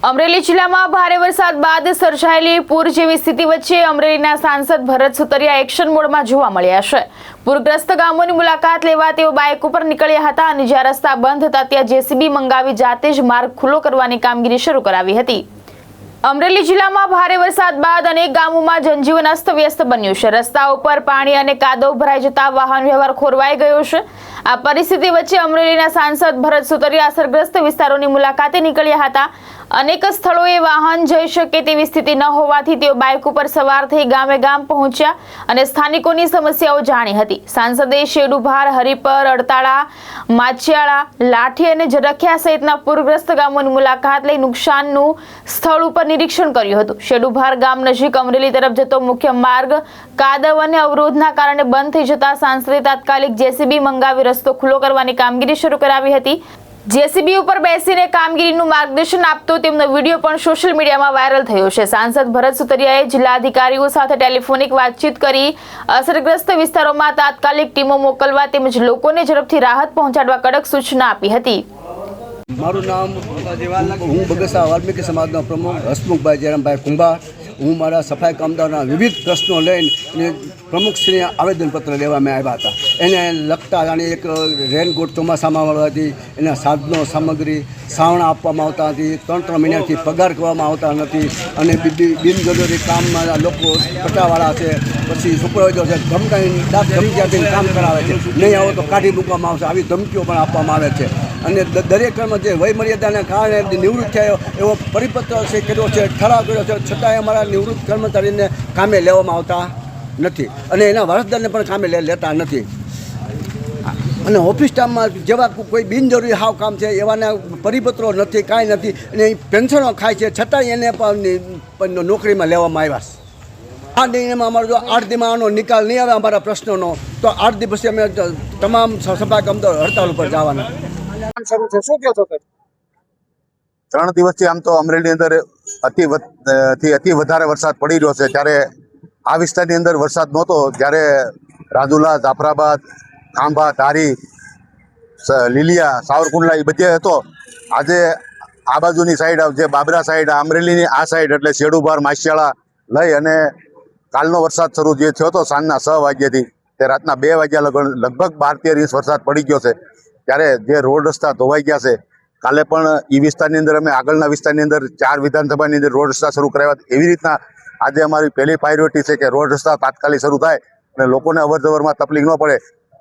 અમરેલી જિલ્લામાં ભારે વરસાદ બાદ સર્જાયેલી પૂર જેવી સ્થિતિ વચ્ચે અમરેલીના સાંસદ ભરત સુતરિયા એક્શન મોડમાં જોવા મળ્યા છે। પૂરગ્રસ્ત ગામોની મુલાકાત લેવા તેઓ બાઇક ઉપર નીકળ્યા હતા અને જ્યાં રસ્તા બંધ હતા ત્યાં જેસીબી મંગાવી જાતે જ માર્ગ ખુલ્લો કરવાની કામગીરી શરૂ કરાવી હતી। અમરેલી જિલ્લામાં ભારે વરસાદ બાદ અનેક ગામોમાં જનજીવન અસ્તવ્યસ્ત બન્યું છે। રસ્તાઓ પર પાણી અને કાદવ ભરાઈ જતા વાહન વ્યવહાર ખોરવાઈ ગયો છે। આ પરિસ્થિતિ વચ્ચે અમરેલીના સાંસદ ભરત સુતરિયા અસરગ્રસ્ત વિસ્તારોની મુલાકાતે નીકળ્યા હતા। અનેક સ્થળોએ વાહન જઈ શકે તેવી સ્થિતિ ન હોવાથી તેઓ બાઇક ઉપર સવાર થઈ ગામે ગામ પહોંચ્યા અને સ્થાનિકોની સમસ્યાઓ જાણી હતી। સાંસદે શેડુભાર, હરિપર, અડતાળા, માચિયાળા, લાઠી અને ઝરખિયા સહિતના પૂરગ્રસ્ત ગામોની મુલાકાત લઈ નુકસાનનું સ્થળ ઉપર નિરીક્ષણ કર્યું હતું। શેડુભાર ગામ નજીક અમરેલી તરફ જતો મુખ્ય માર્ગ કાદવ અને અવરોધના કારણે બંધ થઈ જતા સાંસદે તાત્કાલિક જેસીબી મંગાવી રસ્તો ખુલ્લો કરવાની કામગીરી શરૂ કરાવી હતી। જેસીબી ઉપર બેસીને કામગીરીનું માર્ગદર્શન આપતો તેમનો વિડીયો પણ સોશિયલ મીડિયામાં વાયરલ થયો છે। સાંસદ ભરત સુતરિયાએ જિલ્લા અધિકારીઓ સાથે ટેલિફોનિક વાતચીત કરી અસરગ્રસ્ત વિસ્તારોમાં તાત્કાલિક ટીમો મોકલવા તેમજ લોકોને ઝડપથી રાહત પહોંચાડવા કડક સૂચના આપી હતી। મારું નામ હું બગસરા વાલ્મીકી સમાજનો પ્રમુખ હસમુખભાઈ જયરામભાઈ કુંભાર। હું મારા સફાઈ કામદારોના વિવિધ પ્રશ્નો લઈને પ્રમુખશ્રીને આવેદનપત્ર લેવા મેં આવ્યા હતા। એને લગતા જાણે એક રેનકોટ ચોમાસામાં હતી, એના સાધનો સામગ્રી સાવણા આપવામાં આવતા નથી, 3 મહિનાથી પગાર કરવામાં આવતા નથી અને બિનજરૂરી કામમાં લોકો પટાવાળા છે, પછી સુપરવાઇઝર છે, ધમકીને કામ કરાવે છે, નહીં આવો તો કાઢી મૂકવામાં આવશે, આવી ધમકીઓ પણ આપવામાં આવે છે। અને દરેક જે વય મર્યાદાને કારણે નિવૃત્ત થયો એવો પરિપત્ર છે કર્યો છે, ઠરાવ કર્યો છે, છતાંય અમારા નિવૃત્ત કર્મચારીને કામે લેવામાં આવતા નથી અને એના વારસદારને પણ કામે લેતા નથી। અને ઓફિસ સ્ટાફમાં જેવા કોઈ બિનજરૂરી હાવ કામ છે એવાના પરિપત્રો નથી, કાંઈ નથી અને એ પેન્શનો ખાય છે, છતાંય એને પણ નોકરીમાં લેવામાં આવ્યા છે। આ નિર્ણયમાં અમારો જો 8 દીમાં આનો નિકાલ નહીં આવે અમારા પ્રશ્નોનો તો 8 દી પછી અમે તમામ સફાઈ કામદારો હડતાલ ઉપર જવાના। 3 દિવસથી આમ તો અમરેલી અંદર અતિ વધારે વરસાદ પડી રહ્યો છે। ત્યારે આ વિસ્તારની અંદર વરસાદ નહોતો, જ્યારે રાજુલા, જાફરાબાદ, ખાંભા, ધારી, લીલિયા, સાવરકુંડલા એ બધે હતો। આજે આ બાજુની સાઈડ જે બાબરા સાઈડ, અમરેલીની આ સાઈડ એટલે શેડુભાર, માસિયાળા લઈ અને કાલનો વરસાદ શરૂ જે થયો હતો સાંજના 6 વાગ્યાથી તે રાતના 2 વાગ્યા લગભગ 12-13 ઇંચ વરસાદ પડી ગયો છે। ત્યારે જે રોડ રસ્તા ધોવાઈ ગયા છે, કાલે પણ એ વિસ્તારની અંદર અમે આગળના વિસ્તારની અંદર 4 વિધાનસભાની અંદર રોડ રસ્તા શરૂ કરાવ્યા। એવી રીતના આજે અમારી પહેલી પ્રાયોરિટી છે કે રોડ રસ્તા તાત્કાલિક શરૂ થાય અને લોકોને અવરજવરમાં તકલીફ ન પડે।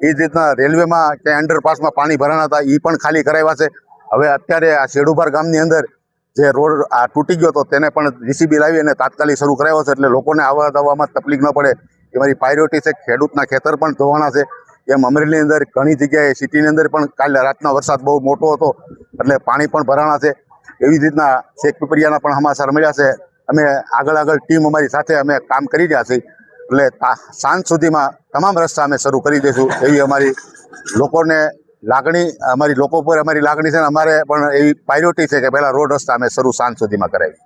એ જ રીતના રેલવેમાં કે અંડરપાસમાં પાણી ભરાણા હતા એ પણ ખાલી કરાવ્યા છે। હવે અત્યારે આ શેડુભાર ગામની અંદર જે રોડ આ તૂટી ગયો હતો તેને પણ જીસીબી લાવી અને તાત્કાલિક શરૂ કરાવ્યો છે, એટલે લોકોને આવવા જવામાં તકલીફ ન પડે એ મારી પ્રાયોરિટી છે। ખેડૂતના ખેતર પણ ધોવાણા છે। એમ અમરેલીની અંદર ઘણી જગ્યાએ સિટીની અંદર પણ કાલે રાતના વરસાદ બહુ મોટો હતો એટલે પાણી પણ ભરાણા છે। એવી જ રીતના શેખપીપળિયાના પણ સમાચાર મળ્યા છે। અમે આગળ ટીમ અમારી સાથે અમે કામ કરી રહ્યા છીએ, એટલે સાંજ સુધીમાં તમામ રસ્તા અમે શરૂ કરી દઈશું એવી અમારી લોકોને લાગણી, અમારી લોકો પર અમારી લાગણી છે અને અમારે પણ એવી પ્રાયોરિટી છે કે પહેલાં રોડ રસ્તા અમે શરૂ સાંજ સુધીમાં કરાવી।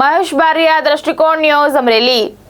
મહેશ બારિયા, દ્રષ્ટિકોણ ન્યૂઝ, અમરેલી।